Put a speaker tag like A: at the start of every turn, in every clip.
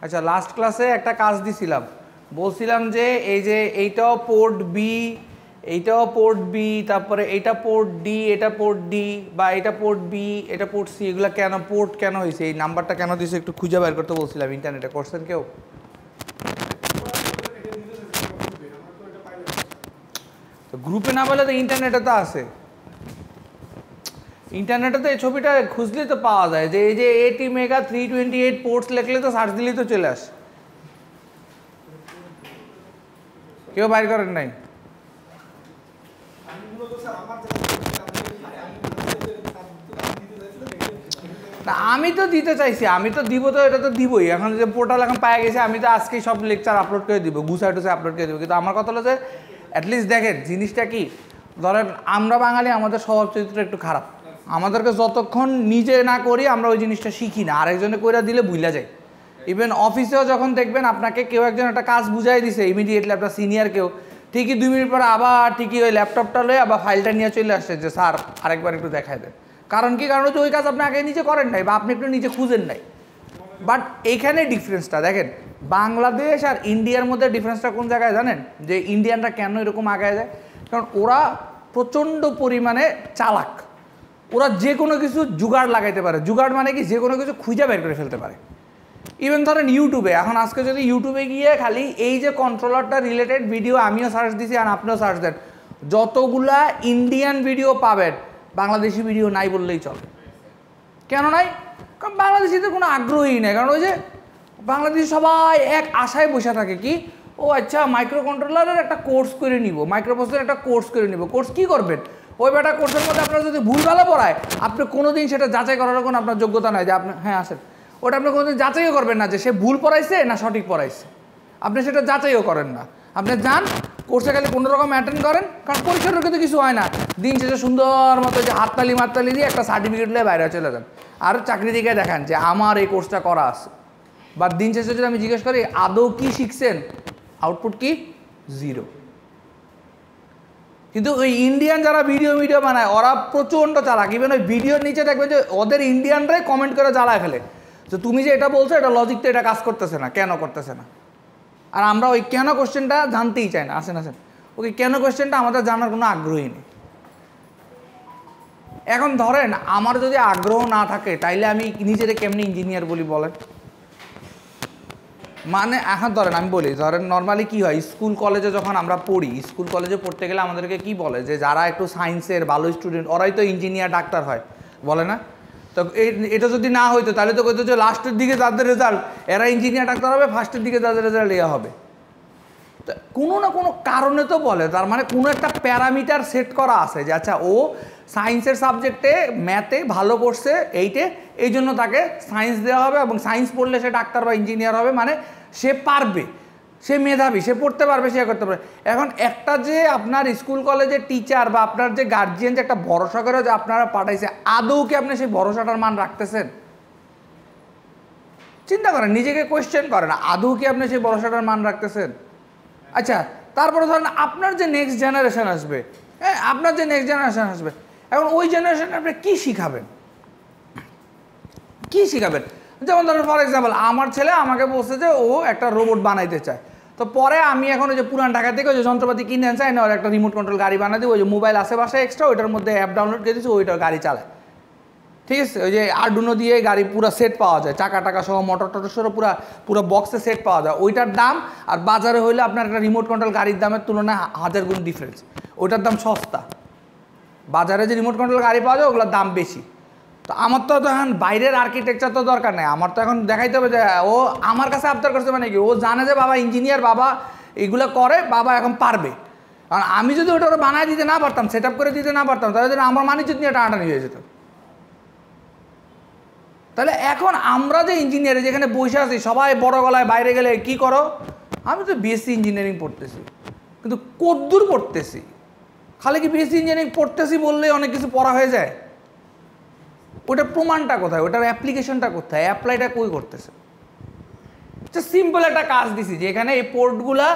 A: আচ্ছা লাস্ট ক্লাসে একটা কাজ দিছিলাম, বলছিলাম যে এই যে এইটাও পোর্ট বি, এইটাও পোর্ট বি, তারপরে এটা পোর্ট ডি, এটা পোর্ট ডি, বা এটা পোর্ট বি, এটা পোর্ট সি, এগুলো কেন পোর্ট কেন হয়েছে, এই নাম্বারটা কেন দিয়েছে একটু খুঁজে বের করতে বলছিলাম। ইন্টারনেটে করছেন কেউ? তো গ্রুপে না বলে তো ইন্টারনেটে তো আছে, ইন্টারনেটে তো এই ছবিটা খুঁজলে তো পাওয়া যায় যে এই যে 80 মেগা 328 পোর্টস লিখলে তো সার্চ দিলেই তো চলে আসে। কেউ বাইর করেন নাই? না আমি তো দিতে চাইছি, আমি তো দিব, তো এটা তো দিবই। এখন যে পোর্টাল এখন পায়ে গেছে, আমি তো আজকেই সব লেকচার আপলোড করে দিব, গুছাই টুসে আপলোড করে দিব। কিন্তু আমার কথা হলো যে অ্যাটলিস্ট দেখেন জিনিসটা কি, ধরেন আমরা বাঙালি, আমাদের স্বভাব চরিত্র একটু খারাপ, আমাদেরকে যতক্ষণ নিজে না করি আমরা ওই জিনিসটা শিখি না, আরেকজনে কইরা দিলে ভুলা যায়। ইভেন অফিসেও যখন দেখবেন আপনাকে কেউ একজন একটা কাজ বুঝাই দিছে ইমিডিয়েটলি, আপনার সিনিয়র কেউ, ঠিকই 2 মিনিট পরে আবার ঠিকই ওই ল্যাপটপটা লয়ে আবার ফাইলটা নিয়ে চলে আসছে যে স্যার আরেকবার একটু দেখায় দেন। কারণ কি? কারণ হচ্ছে ওই কাজ আপনি আগে নিজে করেন নাই বা আপনি একটু নিজে খুঁজেন নাই। বাট এইখানে ডিফারেন্সটা দেখেন, বাংলাদেশ আর ইন্ডিয়ার মধ্যে ডিফারেন্সটা কোন জায়গায় জানেন? যে ইন্ডিয়ানরা কেন এরকম আগায় যায়, কারণ ওরা প্রচণ্ড পরিমাণে চালাক, ওরা যে কোনো কিছু জুগাড় লাগাইতে পারে। জুগাড় মানে কি? যে কোনো কিছু খুঁজে বের করে ফেলতে পারে। ইভেন ধরেন ইউটিউবে, এখন আজকে যদি ইউটিউবে গিয়ে খালি এই যে কন্ট্রোলারটা রিলেটেড ভিডিও আমিও সার্চ দিছি আর আপনিও সার্চ দেন, যতগুলা ইন্ডিয়ান ভিডিও পাবেন বাংলাদেশি ভিডিও নাই বললেই চলে। কেন নাই? কারণ বাংলাদেশিদের কোনো আগ্রহই নেই। কারণ ওই যে বাংলাদেশি সবাই এক আশায় বসে থাকে কি, ও আচ্ছা মাইক্রো কন্ট্রোলারের একটা কোর্স করে নিব, মাইক্রো প্রসেসরের একটা কোর্স করে নিব। কোর্স কী করবেন? ওই বেটা কোর্সের মধ্যে আপনার যদি ভুলভালো পড়ায়, আপনি কোনো দিন সেটা যাচাই করার কোনো আপনার যোগ্যতা নাই যে আপনি হ্যাঁ আসেন, ওটা আপনি কোনো দিন যাচাইও করবেন না যে সে ভুল পড়াইছে না সঠিক পড়াইছে, আপনি সেটা যাচাইও করেন না। আপনি যান কোর্সে খালি কোনো রকম অ্যাটেন্ড করেন, কারণ পরীক্ষার কিন্তু কিছু হয় না। দিন শেষে সুন্দর মতো যে হাততালি মাততালি দিয়ে একটা সার্টিফিকেট নিয়ে বাইরে চলে যান, আর চাকরি দিকে দেখান যে আমার এই কোর্সটা করা আছে। বা দিন শেষে যদি আমি জিজ্ঞেস করি আদৌ কি শিখছেন, আউটপুট কি? 0। কিন্তু ওই ইন্ডিয়ান যারা ভিডিও বানায় ওরা প্রচণ্ড চালাক। ইভেন ওই ভিডিওর নিচে দেখবেন যে ওদের ইন্ডিয়ানরাই কমেন্ট করে জ্বালায় ফেলে যে তুমি যে এটা বলছো এটা লজিক তো এটা কাজ করতেছে না, কেন করতেছে না। আর আমরা ওই কেন কোশ্চেনটা জানতেই চাই না। আসেন ওকে কেন কোশ্চেনটা আমাদের জানার কোনো আগ্রহী নেই। এখন ধরেন আমার যদি আগ্রহ না থাকে তাইলে আমি নিজেরে কেমনি ইঞ্জিনিয়ার বলি বলেন? মানে এখন ধরেন আমি বলি, ধরেন নর্মালি কি হয়, স্কুল কলেজে যখন আমরা পড়ি, স্কুল কলেজে পড়তে গেলে আমাদেরকে কি বলে যে যারা একটু সায়েন্সের ভালো স্টুডেন্ট ওরাই তো ইঞ্জিনিয়ার ডাক্তার হয়, বলে না? তো এটা যদি না হইতো তাহলে তো কইতো যে লাস্টের দিকে যাদের রেজাল্ট এরা ইঞ্জিনিয়ার ডাক্তার হবে, ফার্স্টের দিকে যাদের রেজাল্ট এ হবে। তো কোনো না কোনো কারণে তো বলে, তার মানে কোনো একটা প্যারামিটার সেট করা আছে যে আচ্ছা ও সায়েন্সের সাবজেক্টে ম্যাথে ভালো করছে এইটে, এই জন্য তাকে সায়েন্স দেওয়া হবে এবং সায়েন্স পড়লে সে ডাক্তার বা ইঞ্জিনিয়ার হবে, মানে সে পারবে, সে মেধাবী, সে পড়তে পারবে, সে করতে পারবে। এখন একটা যে আপনার স্কুল কলেজের টিচার বা আপনার যে গার্জিয়ান যে একটা ভরসা করে যে আপনারা পাঠাইছে, আদৌ কি আপনি সেই ভরসাটার মান রাখতেছেন? চিন্তা করেন, নিজেকে কোয়েশ্চেন করেন, আদৌ কি আপনি সেই ভরসাটার মান রাখতেছেন? আচ্ছা তারপরে ধরেন আপনার যে নেক্সট জেনারেশন আসবে, হ্যাঁ আপনার যে নেক্সট জেনারেশন আসবে, এখন ওই জেনারেশনে আপনি কী শিখাবেন? কী শিখাবেন? যেমন ধরেন ফর এক্সাম্পল আমার ছেলে আমাকে বলছে যে ও একটা রোবট বানাইতে চায়, তো পরে আমি এখন ওই যে পুরান ঢাকা থেকে ওই যে যন্ত্রপাতি কিনে আনছি না, ওর একটা রিমোট কন্ট্রোল গাড়ি বানাই দিই, ওই যে মোবাইল আশেপাশে এক্সট্রা ওইটার মধ্যে অ্যাপ ডাউনলোড করে দিচ্ছি, ওইটার গাড়ি চালায়, ঠিক আছে? ওই যে আরডুনো দিয়ে গাড়ি পুরো সেট পাওয়া যায়, চাকা টাকা সহ মোটর টোটর সহ পুরো বক্সে সেট পাওয়া যায়, ওইটার দাম আর বাজারে হইলে আপনার একটা রিমোট কন্ট্রোল গাড়ির দামের তুলনায় 1000 গুণ ডিফারেন্স। ওইটার দাম সস্তা, বাজারে যে রিমোট কন্ট্রোল গাড়ি পাওয়া যায় ওগুলোর দাম বেশি। তো আমার তো এখন বাইরের আর্কিটেকচার তো দরকার নেই, আমার তো এখন দেখাইতে হবে যে ও আমার কাছে আবদার করছে, মানে কি ও জানে যে বাবা ইঞ্জিনিয়ার, বাবা এগুলো করে, বাবা এখন পারবে। কারণ আমি যদি ওটা ওরা বানায় দিতে না পারতাম, সেট আপ করে দিতে না পারতাম, তাহলে আমার মানিজ্য নিয়ে টানাটানি হয়ে যেত। তাহলে এখন আমরা যে ইঞ্জিনিয়ার যেখানে বসে আছি সবাই বড় গলায় বাইরে গেলে কি করো, আমি তো বিএসসি ইঞ্জিনিয়ারিং পড়তেছি, কিন্তু কদ্দূর পড়তেছি? খালি কি বিএসসি ইঞ্জিনিয়ারিং পড়তেছি বললেই অনেক কিছু পড়া হয়ে যায়? ওটার প্রমাণটা কোথায়, ওটার অ্যাপ্লিকেশনটা কোথায়, অ্যাপ্লাইটা কই করতেছে? সিম্পল একটা কাজ দিছি যে এখানে এই পোর্টগুলা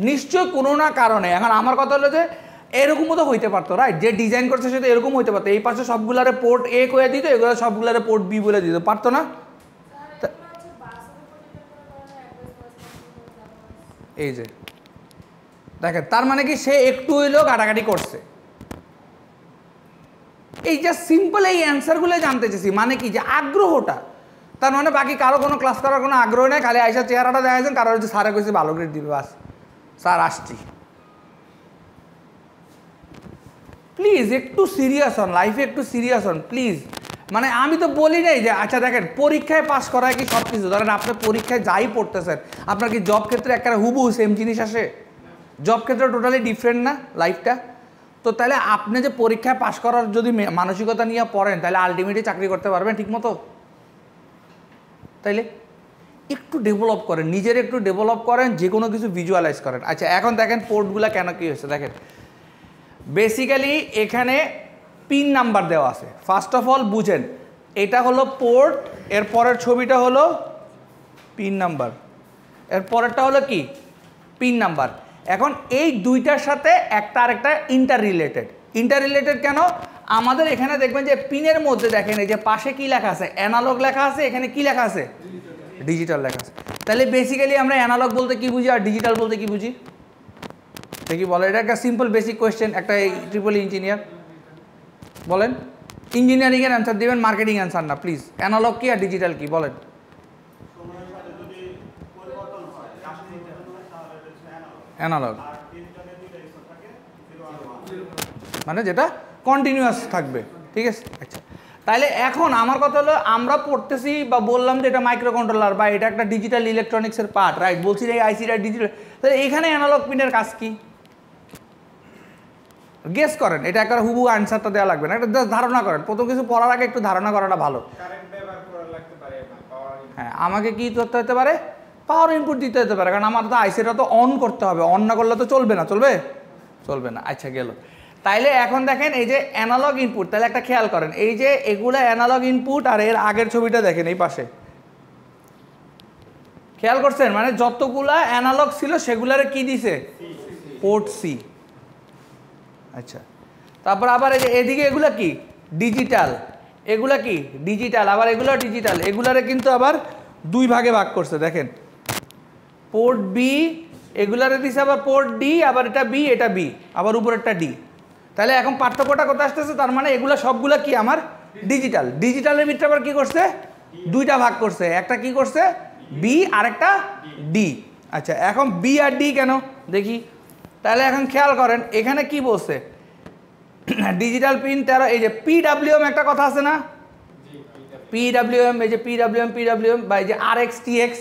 A: নিশ্চয় কোনো না কারণে, এখন আমার কথা হলো যে এরকমও তো হইতে পারতো, রাইট? যে ডিজাইন করছে সেটা এরকম হইতে পারতো, এই পাশে সবগুলারে পোর্ট এ করে দিত, এগুলো সবগুলারে পোর্ট বি বলে দিত, পারতো না? এই যে দেখেন, তার মানে কি সে একটু হইলেও কাটাকাটি করছে। এই যে সিম্পল এই অ্যান্সারগুলো জানতে চেয়েছি, মানে কি যে আগ্রহটা, তার মানে বাকি কারো কোনো ক্লাস করার কোনো আগ্রহ নেই, খালি আইসা চেহারাটা দেখাইছেন, কারো হচ্ছে স্যারে কইছে ভালো গ্রেড দিবে, বাস স্যার আসছি। প্লিজ একটু সিরিয়াস হন, লাইফে একটু সিরিয়াস হন প্লিজ। মানে আমি তো বলি নাই যে আচ্ছা দেখেন পরীক্ষায় পাস করায় কি সব কিছু, ধরেন আপনি পরীক্ষায় যাই পড়তেছেন আপনার কি জব ক্ষেত্রে একটা হুবহু সেম জিনিস আসে? জব ক্ষেত্রে টোটালি ডিফারেন্ট না লাইফটা? তো তাহলে আপনি যে পরীক্ষায় পাস করার যদি মানসিকতা নিয়ে পড়েন তাহলে আলটিমেটলি চাকরি করতে পারবেন ঠিকমতো? তাইলে একটু ডেভেলপ করেন, নিজের একটু ডেভেলপ করেন, যে কোনো কিছু ভিজুয়ালাইজ করেন। আচ্ছা এখন দেখেন পোর্টগুলো কেন কী হয়েছে দেখেন। বেসিক্যালি এখানে পিন নাম্বার দেওয়া আছে। ফার্স্ট অফ অল বুঝেন, এটা হলো পোর্ট, এর পরের ছবিটা হলো পিন নাম্বার, এর পরেরটা হলো কি পিন নাম্বার। এখন এই দুইটার সাথে একটা আরেকটা ইন্টার রিলেটেড কেন? আমাদের এখানে দেখবেন যে পিনের মধ্যে দেখেন এই যে পাশে কি লেখা আছে, অ্যানালগ লেখা আছে, এখানে কি লেখা আছে, ডিজিটাল লেখা আছে। তাহলে বেসিক্যালি আমরা অ্যানালগ বলতে কি বুঝি আর ডিজিটাল বলতে কি বুঝি দেখি বলো। এটা একটা সিম্পল বেসিক কোয়েশ্চেন, একটা ট্রিপল ইঞ্জিনিয়ার বলেন, ইঞ্জিনিয়ারিংয়ের অ্যান্সার দিবেন, মার্কেটিং অ্যান্সার না প্লিজ। অ্যানালগ কি আর ডিজিটাল কি বলেন? অ্যানালগ মানে যেটা কন্টিনিউয়াস থাকবে, ঠিক আছে। আচ্ছা তাহলে এখন আমার কথা হলো, আমরা পড়তেছি বা বললাম যে এটা মাইক্রো কন্ট্রোলার বা এটা একটা ডিজিটাল ইলেকট্রনিক্সের পার্ট, রাইট? বলছি যে আইসিটা ডিজিটাল, তাহলে এখানে অ্যানালগ পিনের কাজ কি? গেস করেন, এটা একটা হুবহু আনসারটা দেওয়া লাগবে না, একটা ধারণা করেন। প্রথম কিছু পড়ার আগে একটু ধারণা করাটা ভালো। হ্যাঁ, আমাকে কি করতে হতে পারে? পাওয়ার ইনপুট দিতে হতে পারে, কারণ আমার তো আইসিটা তো অন করতে হবে, অন না করলে তো চলবে না। চলবে না। আচ্ছা গেল। তাইলে এখন দেখেন এই যে অ্যানালগ ইনপুট, তাহলে একটা খেয়াল করেন, এই যে এগুলো অ্যানালগ ইনপুট, আর এর আগের ছবিটা দেখেন এই পাশে, খেয়াল করছেন? মানে যতগুলা অ্যানালগ ছিল সেগুলারে কি দিছে? Port C. আচ্ছা তারপর আবার এই যে এদিকে এগুলা কি ডিজিটাল, এগুলা কি ডিজিটাল, আবার এগুলো ডিজিটাল, এগুলারে কিন্তু আবার দুই ভাগে ভাগ করছে দেখেন, পোর্ট বি, এগুলারে দিছে আবার পোর্ট ডি, আবার এটা বি, এটা বি, আবার উপরেরটা ডি। তাহলে এখন পার্থক্যটা কোথায় আসতেছে? তার মানে এগুলো সবগুলা কি আমার ডিজিটাল। ডিজিটালের ভিতরে আবার কি করছে? দুইটা ভাগ করছে, একটা কি করছে বি আর একটা ডি। আচ্ছা এখন বি আর ডি কেন দেখি। তাহলে এখন খেয়াল করেন এখানে কি বলছে, ডিজিটাল পিন 13, এই যে পিডাব্লিউএম একটা কথা আছে না, পিডাব্লিউএম, এই যে পিডাব্লিউএম বা এই যে আরএক্স টিএক্স।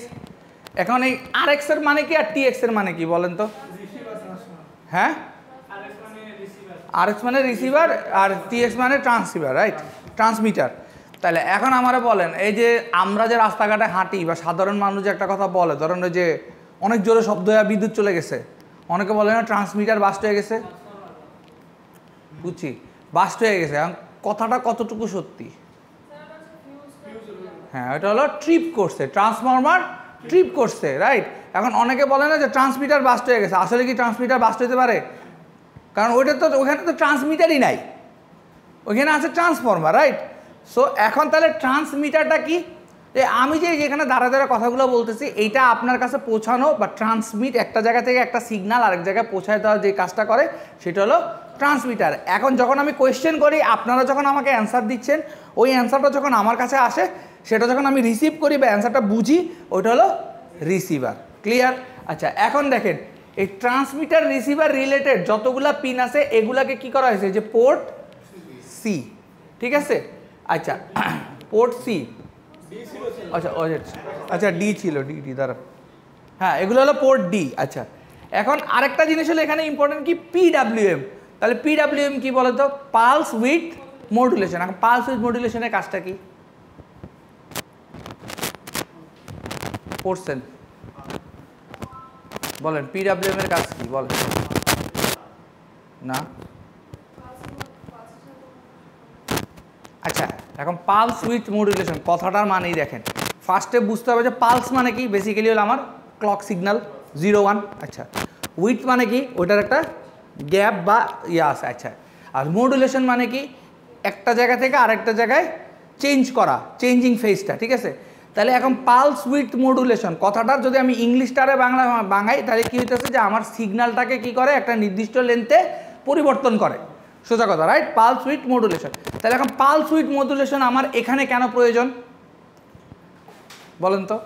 A: এখন এই আরএক্স এর মানে কি আর টিএক্স এর মানে কি বলেন তো? হ্যাঁ, আরএক্স মানে রিসিভার আর টিএক্স মানে ট্রান্সসিভার, রাইট? ট্রান্সমিটার। তাহলে এখন আমারা বলেন, এই যে আমরা যে রাস্তাঘাটে হাঁটি বা সাধারণ মানুষ যে একটা কথা বলে, ধরেন ওই যে অনেক জোরে শব্দ হয়ে বিদ্যুৎ চলে গেছে, অনেকে বলে না ট্রান্সমিটার বাস্ট হয়ে গেছে, বুঝছি বাস্ট হয়ে গেছে। এখন কথাটা কতটুকু সত্যি? হ্যাঁ, এটা হলো ট্রিপ করছে, ট্রান্সফরমার ট্রিপ করছে, রাইট? এখন অনেকে বলে না যে ট্রান্সমিটার বাস্ট হয়ে গেছে, আসলে কি ট্রান্সমিটার বাস্ট হতে পারে? কারণ ওইটা তো, ওখানে তো ট্রান্সমিটারই নাই, ওইখানে আছে ট্রান্সফরমার, রাইট? সো এখন তাহলে ট্রান্সমিটারটা কি? যে আমি যে যেখানে দাঁড়া কথাগুলো বলতেছি, এইটা আপনার কাছে পৌঁছানো বা ট্রান্সমিট, একটা জায়গা থেকে একটা সিগন্যাল আরেক জায়গায় পৌঁছায় দেওয়ার যে কাজটা করে সেটা হলো ট্রান্সমিটার। এখন যখন আমি কোয়েশ্চেন করি, আপনারা যখন আমাকে অ্যান্সার দিচ্ছেন, ওই অ্যান্সারটা যখন আমার কাছে আসে, সেটা যখন আমি রিসিভ করি বা অ্যান্সারটা বুঝি, ওইটা হলো রিসিভার। ক্লিয়ার? আচ্ছা এখন দেখেন এই ট্রান্সমিটার রিসিভার রিলেটেড যতগুলা পিন আছে এগুলাকে কি করা হয়েছে, যে পোর্ট সি, ঠিক আছে? আচ্ছা পোর্ট সি, আচ্ছা আচ্ছা ডি ছিল, ডি দ্বারা, হ্যাঁ এগুলো হলো পোর্ট ডি। আচ্ছা এখন আরেকটা জিনিস হলো এখানে ইম্পর্টেন্ট কি, পিডাব্লিউএম। তাহলে পিডাব্লিউএম কি বলে তো? Pulse with modulation. এখন পালস উইথ মডুলেশনের কাজটা কি পড়ছেন? বলেন পিডাব্লিউএম এর কাজ কি বলেন? না, আচ্ছা এখন পালস উইথ মডুলেশন কথাটার মানেই দেখেন, ফার্স্টে বুঝতে হবে যে পালস মানে কি, বেসিক্যালি হলো আমার ক্লক সিগন্যাল 0-1। আচ্ছা উইথ মানে কি, ওইটার একটা গ্যাপ বা ইয়ে আছে। আচ্ছা আর মডুলেশন মানে কি, একটা জায়গা থেকে আরেকটা জায়গায় চেঞ্জ করা, চেঞ্জিং ফেজটা, ঠিক আছে? তাহলে এখন পালস উইথ মডুলেশন কথাটার যদি আমি ইংলিশটারে বাঙাই তাহলে কী হইতেছে যে আমার সিগন্যালটাকে কি করে একটা নির্দিষ্ট লেন্থে পরিবর্তন করে, সোজা কথা, রাইট? Pulse with modulation. তাহলে এখন পালস উইথ মডুলেশন আমার এখানে কেন প্রয়োজন বলেন তো?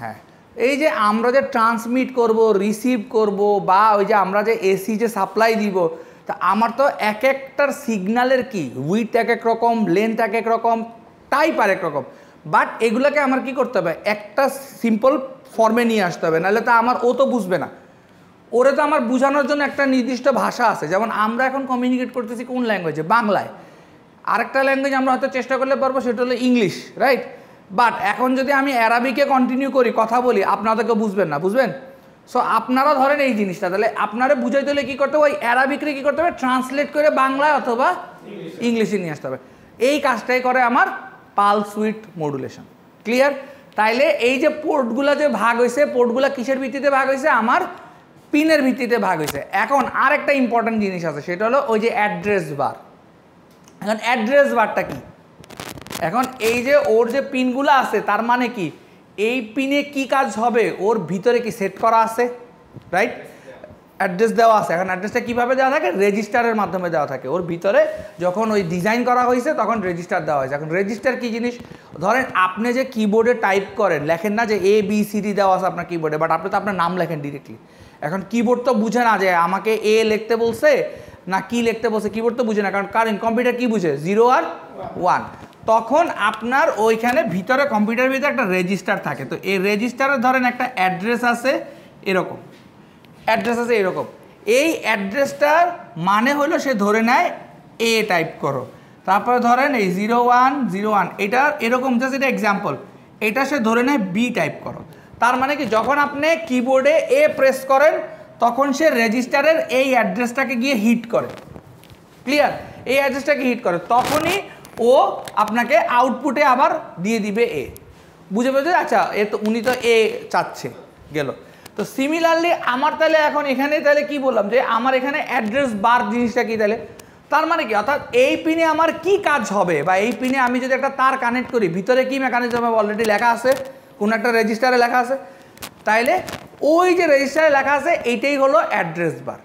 A: হ্যাঁ, এই যে আমরা যে ট্রান্সমিট করব, রিসিভ করব, বা ওই যে আমরা যে এসি যে সাপ্লাই দিব, তা আমার তো এক একটার সিগন্যালের কি উইথ এক এক রকম, লেন্থ এক এক রকম, টাইপ আর এক রকম। বাট এগুলোকে আমার কি করতে হবে, একটা সিম্পল ফর্মে নিয়ে আসতে হবে, নাহলে তো আমার ও তো বুঝবে না। ওরে তো আমার বোঝানোর জন্য একটা নির্দিষ্ট ভাষা আছে। যেমন আমরা এখন কমিউনিকেট করতেছি কোন ল্যাঙ্গুয়েজে, বাংলায়। আরেকটা ল্যাঙ্গুয়েজ আমরা হয়তো চেষ্টা করলে পারবো, সেটা হলো ইংলিশ, রাইট? বাট এখন যদি আমি অ্যারাবিকে কন্টিনিউ করি, কথা বলি, আপনাদেরকে বুঝবেন না, বুঝবেন? সো আপনারা ধরেন এই জিনিসটা, তাহলে আপনারা বুঝাইতে হলে কী করতে হবে, ওই অ্যারাবিকরে কী করতে হবে, ট্রান্সলেট করে বাংলায় অথবা ইংলিশে নিয়ে আসতে হবে। এই কাজটাই করে আমার পালস উইথ মডুলেশন। ক্লিয়ার? তাইলে এই যে পোর্টগুলো যে ভাগ হয়েছে, পোর্টগুলো কিসের ভিত্তিতে ভাগ হয়েছে, আমার পিনের ভিত্তিতে ভাগ হয়েছে। এখন আর একটা ইম্পর্টেন্ট জিনিস আছে, সেটা হলো ওই যে অ্যাড্রেস বার। এখন অ্যাড্রেস বারটা কি? এখন এই যে ওর যে পিনগুলো আছে, তার মানে কি এই পিনে কি কাজ হবে, ওর ভিতরে কি সেট করা আছে, রাইট? অ্যাড্রেস দেওয়া আছে। এখন অ্যাড্রেসটা কীভাবে দেওয়া থাকে, রেজিস্টারের মাধ্যমে দেওয়া থাকে। ওর ভিতরে যখন ওই ডিজাইন করা হয়েছে তখন রেজিস্টার দেওয়া হয়েছে। এখন রেজিস্টার কী জিনিস, ধরেন আপনি যে কিবোর্ডে টাইপ করেন, লেখেন না যে ABCD দেওয়া আছে আপনার কিবোর্ডে, বাট আপনি তো আপনার নাম লেখেন ডিরেক্টলি। এখন কিবোর্ড তো বুঝে না যে আমাকে A লিখতে বলছে না কি লিখতে বলছে, কিবোর্ড তো বুঝে না, কারণ কম্পিউটার কি বুঝে, 0 আর 1। তখন আপনার ওইখানে ভিতরে কম্পিউটারের ভিতরে একটা রেজিস্টার থাকে। তো এই রেজিস্টারে ধরেন একটা অ্যাড্রেস আছে এরকম, অ্যাড্রেস আছে এরকম। এই অ্যাড্রেসটার মানে হলো সে ধরে নেয় A টাইপ করো, তারপরে ধরেন এই 0101, এটা এরকম, জাস্ট এটা এক্সাম্পল। এটা সে ধরে নেয় B টাইপ করো। তার মানে কি যখন আপনি কিবোর্ডে A প্রেস করেন তখন সে রেজিস্টারের এই অ্যাড্রেসটাকে গিয়ে হিট করে। ক্লিয়ার? এই অ্যাড্রেসটাকে হিট করে, তখনই ও আপনাকে আউটপুটে আবার দিয়ে দিবে A। বুঝে বুঝে, আচ্ছা এ তো উনি তো A চাচ্ছে, গেল। তো সিমিলারলি আমার তাহলে এখন এখানে তাহলে কি বললাম যে আমার এখানে অ্যাড্রেস বার জিনিসটা কি, তাহলে তার মানে কি, অর্থাৎ এই পিনে আমার কি কাজ হবে, বা এই পিনে আমি যদি একটা তার কানেক্ট করি, ভিতরে কি মেকানিজম অলরেডি লেখা আছে, কোনো একটা রেজিস্টারে লেখা আছে। তাইলে ওই যে রেজিস্টারে লেখা আছে এইটাই হলো অ্যাড্রেস বার।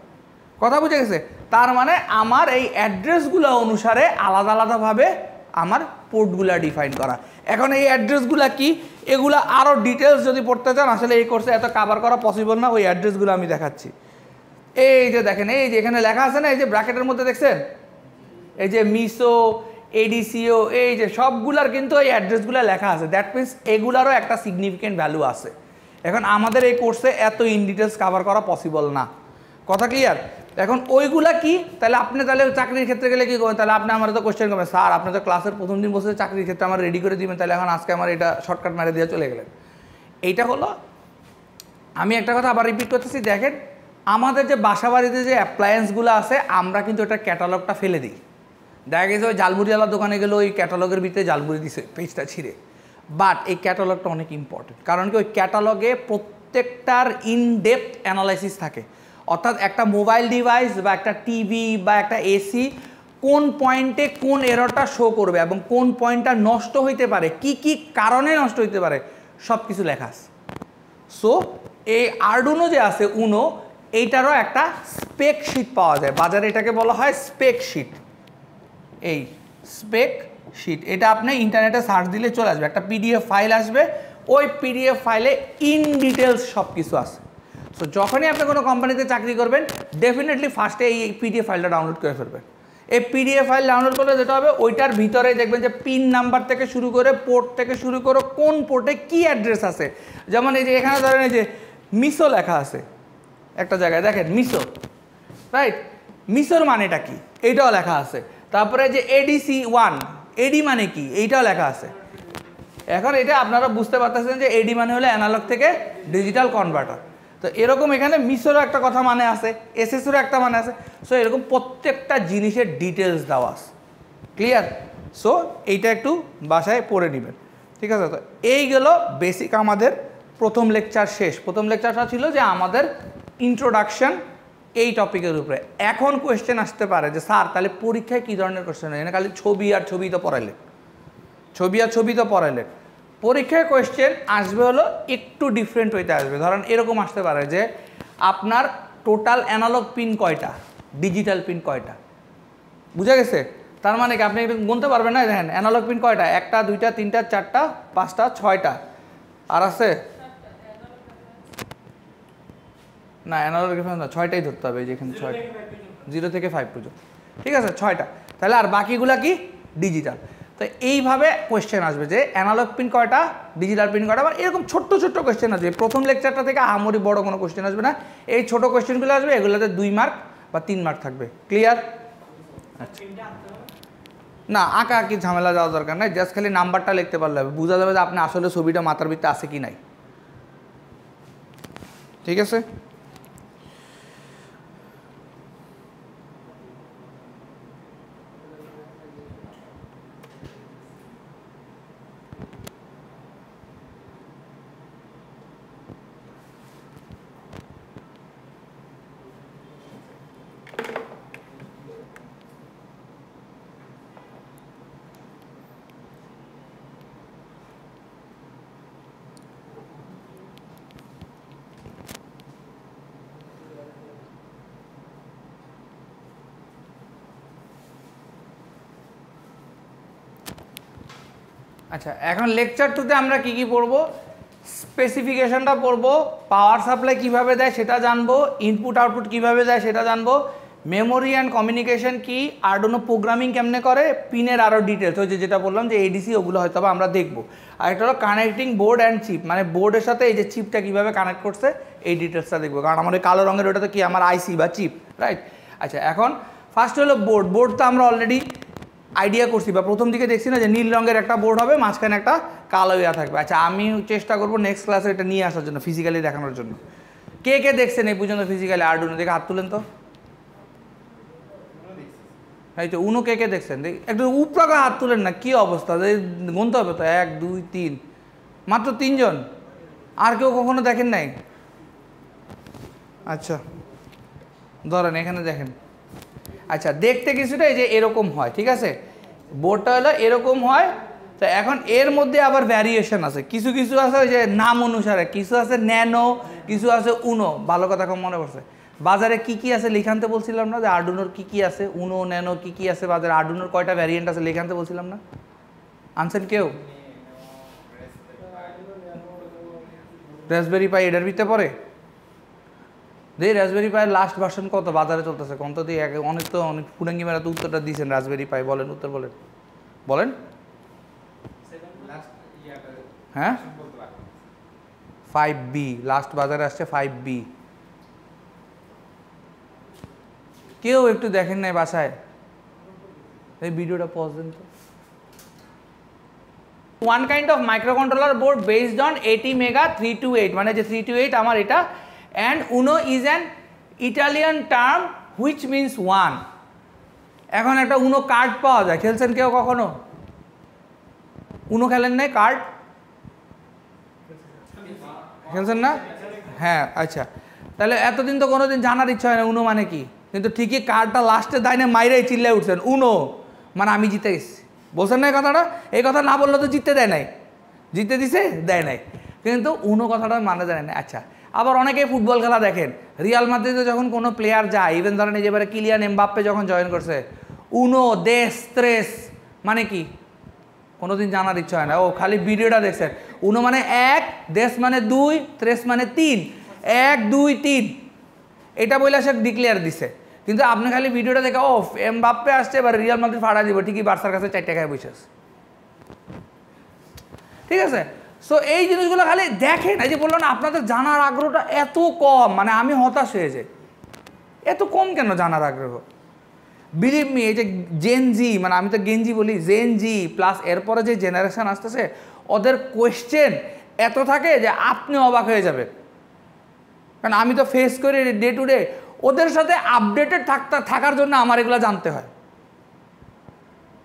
A: কথা বুঝে গেছে? তার মানে আমার এই অ্যাড্রেসগুলো অনুসারে আলাদা আলাদাভাবে আমার পোর্টগুলো ডিফাইন করা। এখন এই অ্যাড্রেসগুলো কি, এগুলো আরও ডিটেলস যদি পড়তে চান, আসলে এই কোর্সে এত কভার করা পসিবল না। ওই অ্যাড্রেসগুলো আমি দেখাচ্ছি। এই যে দেখেন, এই যে এখানে লেখা আছে না, এই যে ব্র্যাকেটের মধ্যে দেখছেন, এই যে মিসো, ADCO, এই যে সবগুলার কিন্তু এই অ্যাড্রেসগুলো লেখা আছে। দ্যাট মিনস এগুলারও একটা সিগনিফিকেন্ট ভ্যালু আছে। এখন আমাদের এই কোর্সে এত ইন ডিটেলস কভার করা পসিবল না। কথা ক্লিয়ার? এখন ওইগুলা কি, তাহলে আপনি তাহলে চাকরির ক্ষেত্রে গেলে কী করবেন, তাহলে আপনি আমার তো কোশ্চেন করবেন, স্যার আপনি তো ক্লাসের প্রথম দিন বসে চাকরির ক্ষেত্রে আমার রেডি করে দিবেন, তাহলে এখন আজকে আমার এটা শর্টকাট মেরে দিয়ে চলে গেলেন। এইটা হলো, আমি একটা কথা আবার রিপিট করতেছি, দেখেন আমাদের যে বাসা বাড়িতে যে অ্যাপ্লায়েন্সগুলো আছে, আমরা কিন্তু এটা ক্যাটালগটা ফেলে দিই। দেখা গেছে ওই জালমুড়িওয়ালার দোকানে গেলে ওই ক্যাটালগের ভিতরে জালমুড়ি দিছে পেজটা ছিঁড়ে। বাট এই ক্যাটালগটা অনেক ইম্পর্টেন্ট, কারণ কি ওই ক্যাটালগে প্রত্যেকটার ইনডেপথ অ্যানালাইসিস থাকে। অর্থাৎ একটা মোবাইল ডিভাইস বা একটা টিভি বা একটা এসি কোন পয়েন্টে কোন এররটা শো করবে এবং কোন পয়েন্টটা নষ্ট হইতে পারে, কি কি কারণে নষ্ট হইতে পারে, সব কিছু লেখা আছে। সো এই আরডুনো যে আছে উনো, এইটারও একটা স্পেক শিট পাওয়া যায় বাজারে, এটাকে বলা হয় স্পেক শিট। এই স্পেক শিট এটা আপনি ইন্টারনেটে সার্চ দিলে চলে আসবে, একটা PDF ফাইল আসবে, ওই PDF ফাইলে ইন ডিটেলস সব কিছু আছে। সো যখনই আপনি কোনো কোম্পানিতে চাকরি করবেন, ডেফিনেটলি ফার্স্টে এই PDF ফাইলটা ডাউনলোড করে ফেলবেন। এই PDF ফাইল ডাউনলোড করলে যেটা হবে, ওইটার ভিতরে দেখবেন যে পিন নাম্বার থেকে শুরু করে, পোর্ট থেকে শুরু করে, কোন পোর্টে কী অ্যাড্রেস আছে। যেমন এই যে এখানে ধরেন এই যে মিসো লেখা আছে একটা জায়গায়, দেখেন মিসো, রাইট? মিসোর মানেটা কি এইটাও লেখা আছে। তারপরে যে ADC1, এডি মানে কি এইটাও লেখা আছে। এখন এটা আপনারা বুঝতে পারতেছেন যে এডি মানে হলো অ্যানালগ থেকে ডিজিটাল কনভার্টার। তো এরকম এখানে মিসোরও একটা কথা মানে আছে, এসএসেরও একটা মানে আছে। সো এরকম প্রত্যেকটা জিনিসের ডিটেলস দেওয়া আছে। ক্লিয়ার? সো এইটা একটু বাসায় পড়ে নেবেন, ঠিক আছে? তো এই গেল বেসিক আমাদের প্রথম লেকচার শেষ। প্রথম লেকচারটা ছিল যে আমাদের ইন্ট্রোডাকশন এই টপিকের উপরে। এখন কোয়েশ্চেন আসতে পারে যে স্যার তাহলে পরীক্ষায় কী ধরনের কোয়েশ্চেন হয়, খালি ছবি আর ছবি তো পড়াইলেন, ছবি আর ছবি তো পড়াইলেন। পরীক্ষায় কোয়েশ্চেন আসবে হলো একটু ডিফারেন্ট হইতে আসবে। ধরেন এরকম আসতে পারে যে আপনার টোটাল অ্যানালগ পিন কয়টা, ডিজিটাল পিন কয়টা, বুঝা গেছে? তার মানে কি আপনি গুনতে পারবেন না? দেখেন অ্যানালগ পিন কয়টা, 1টা 2টা 3টা 4টা 5টা 6টা, আর আছে না অ্যানালগ ডিফারেন্স না, 6টাই ধরতে হবে, যেখানে 6টা 0 থেকে 5 পর্যন্ত, ঠিক আছে 6টা। তাহলে আর বাকিগুলা কি ডিজিটাল। তো এইভাবে কোয়েশ্চেন আসবে যে অ্যানালগ পিন কয়টা, ডিজিটাল পিন কয়টা, মানে এরকম ছোট্ট ছোট্ট কোয়েশ্চেন আসবে। প্রথম লেকচারটা থেকে আহামরি বড় কোনো কোয়েশ্চেন আসবে না, এই ছোট কোয়েশ্চেনগুলো আসবে, এগুলোতে 2 মার্ক বা 3 মার্ক থাকবে। ক্লিয়ার? আচ্ছা, না আঁকা আঁকি ঝামেলা যাওয়ার দরকার নাই, জাস্ট খালি নাম্বারটা লিখতে পারলে হবে, বোঝা যাবে যে আপনি আসলে ছবিটা মাথার ভিতরে আছে কি নাই। ঠিক আছে? আচ্ছা, এখন লেকচার 2তে আমরা কি কি পড়বো? স্পেসিফিকেশনটা পড়বো, পাওয়ার সাপ্লাই কিভাবে দেয় সেটা জানবো, ইনপুট আউটপুট কিভাবে দেয় সেটা জানবো, মেমোরি অ্যান্ড কমিউনিকেশন কি, আরডুইনো প্রোগ্রামিং কেমনে করে, পিনের আরও ডিটেলস, ওই যেটা বললাম যে এডিসি, ওগুলো হয়তো আমরা দেখবো। আর একটা হলো কানেক্টিং বোর্ড অ্যান্ড চিপ, মানে বোর্ডের সাথে এই যে চিপটা কীভাবে কানেক্ট করছে এই ডিটেলসটা দেখবো, কারণ আমার ওই কালো রঙের ওটা তো কি আমার আইসি বা চিপ, রাইট? আচ্ছা, এখন ফার্স্ট হলো বোর্ড। বোর্ড তো আমরা অলরেডি আইডিয়া করছি বা প্রথম দিকে দেখছি না যে নীল রঙের একটা বোর্ড হবে, মাঝখানে একটা কালো ইয়া থাকবে। আচ্ছা, আমি চেষ্টা করবো নেক্সট ক্লাসে এটা নিয়ে আসার জন্য, ফিজিক্যালি দেখানোর জন্য। কে কে দেখছেন এই পর্যন্ত ফিজিক্যালি আরডুইনো? দেখে হাত তুলেন তো। এই তো উনো কে কে দেখছেন? একটু উপরাকে হাত তুলেন না, কী অবস্থা, গুনতে হবে তো, 1 2 3, মাত্র 3 জন, আর কেউ কখনো দেখেন নাই? আচ্ছা ধরেন এখানে দেখেন। আচ্ছা, দেখতে কিছুটা এই যে এরকম হয়, ঠিক আছে? বোর্ডটা হলো এরকম হয়। তো এখন এর মধ্যে আবার ভ্যারিয়েশন আছে, কিছু কিছু আছে ওই যে নাম অনুসারে, কিছু আছে ন্যানো, কিছু আছে উনো। ভালো কথা কম মনে পড়ছে, বাজারে কি কি আছে লিখানতে বলছিলাম না যে আরডুইনোর কি কি আছে, উনো ন্যানো কি কি আছে বাজারে, আরডুইনোর কয়টা ভ্যারিয়েন্ট আছে লিখানতে বলছিলাম না? আনছেন কেউ? রাসবেরি পাই এটার ভিতরে পড়ে? দেখি রাসবেরি পাইয়ের লাস্ট ভার্সন কত বাজারে চলতেছে কোন তো দিয়ে, অনেক তো অনেক ফুডাঙ্গি মেরা তো উত্তরটা দিয়েছেন রাসবেরি পাই, বলেন উত্তর বলেন, বলেন। হ্যাঁ 5B লাস্ট বাজারে আসছে, 5B। কেউ একটু দেখেন নাই বাসায়? এই ভিডিওটা পজ দেন তো। One kind of microcontroller board based on 80 mega 328, মানে যে 328 আমার এটা। And Uno is an Italian term which means one. এখন একটা উনো কার্ড পাওয়া যায়, খেলছেন কেউ কখনো? উনো খেলেন নাই? কার্ড খেলছেন না? হ্যাঁ, আচ্ছা, তাহলে এতদিন তো কোনোদিন জানার ইচ্ছা হয় না উনো মানে কি, কিন্তু ঠিকই কার্ডটা লাস্টে দায় না মাইরাই চিল্লাই উঠছেন উনো মানে আমি জিতে গেছি, বলছেন না এই কথাটা? এই কথা না বললে তো জিততে দেয় নাই, জিততে দিছে দেয় নাই, কিন্তু উনো কথাটা মানে জানে না। আচ্ছা, আবার অনেকেই ফুটবল খেলা দেখেন, রিয়াল মাদ্রিদে যখন কোনো প্লেয়ার যায়, ইভেন ধরেন এই যেবারে কিলিয়ান এমবাপ্পে যখন জয়েন করছে, উনো দেশ ত্রেস মানে কি কোনোদিন জানার ইচ্ছা হয় না, ও খালি ভিডিওটা দেখছেন। উনো মানে 1, দেশ মানে 2, ত্রেস মানে 3, 1 2 3 এটা বলে সে ডিক্লেয়ার দিছে, কিন্তু আপনি খালি ভিডিওটা দেখে ও এমবাপ্পে আসছে এবার রিয়াল মাদ্রিদ ফাড়া দিব, ঠিকই বার্সার কাছে 4 টাকায় বসে আছে, ঠিক আছে? সো এই জিনিসগুলো খালি দেখেন, এই যে বললো না আপনাদের জানার আগ্রহটা এত কম, মানে আমি হতাশ হয়ে যাই, এত কম কেন জানার আগ্রহ? বিলিভ মি, এই যে জেনজি, মানে আমি তো গেঞ্জি বলি, জেনজি প্লাস এরপরে যে জেনারেশন আসতেছে ওদের কোয়েশ্চেন এত থাকে যে আপনি অবাক হয়ে যাবেন, কারণ আমি তো ফেস করি ডে টু ডে, ওদের সাথে আপডেটেড থাকার জন্য আমার এগুলো জানতে হয়,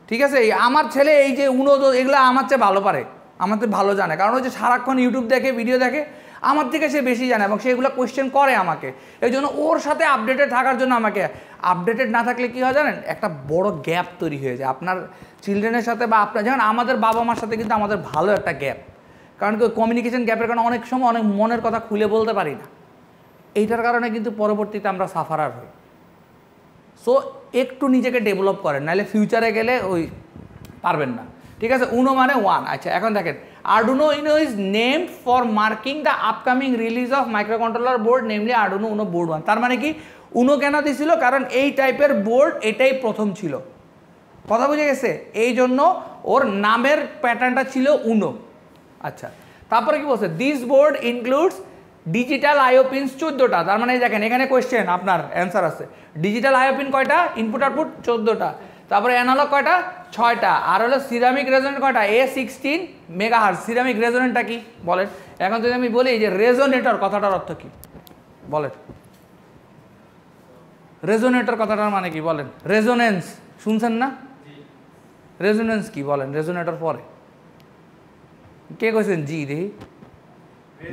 A: ঠিক আছে? আমার ছেলে এই যে উনো এগুলো আমার চেয়ে ভালো পারে, আমাদের ভালো জানে, কারণ ওই যে সারাক্ষণ ইউটিউব দেখে ভিডিও দেখে, আমার থেকে সে বেশি জানে এবং সেগুলো কোয়েশ্চেন করে আমাকে। এই জন্য ওর সাথে আপডেটেড থাকার জন্য আমাকে, আপডেটেড না থাকলে কী হয় জানেন, একটা বড় গ্যাপ তৈরি হয়ে যায় আপনার চিলড্রেনের সাথে বা আপনার, যেমন আমাদের বাবা মার সাথে কিন্তু আমাদের ভালো একটা গ্যাপ, কারণ কি কমিউনিকেশন গ্যাপের কারণে অনেক সময় অনেক মনের কথা খুলে বলতে পারি না, এইটার কারণে কিন্তু পরবর্তীতে আমরা সাফারার হই। সো একটু নিজেকে ডেভেলপ করেন, নাহলে ফিউচারে গেলে ওই পারবেন না। ঠিক আছে, উনো মানে 1। আচ্ছা এখন দেখেন, Arduino Uno is named for marking the upcoming release of microcontroller board namely Arduino Uno board 1। তার মানে কি উনো কেন দিছিল, কারণ এই টাইপের বোর্ড এটাই প্রথম ছিল, কথা বুঝে গেছে, এই জন্য ওর নামের প্যাটার্নটা ছিল উনো। আচ্ছা তারপরে কি বলছে, this board includes digital IO pins 14টা। তার মানে দেখেন এখানে কোয়েশ্চেন আপনার অ্যান্সার আছে, ডিজিটাল আইও পিন কয়টা, ইনপুট আউটপুট 14টা, তারপরে অ্যানালগ কয়টা 6টা, আর হলো সিরামিক রেজোনেন্ট কয়টা A16 মেগাহার্জ। সিরামিক রেজোনেন্টটা কি বলেন, এখন যদি আমি বলি যে রেজোনেটর কথাটার অর্থ কি বলেন, রেজোনেটর কথাটার মানে কি বলেন, রেজোনেন্স শুনছেন না, রেজোনেন্স কি বলেন, রেজোনেটর পরে কে কইছেন জি দেখি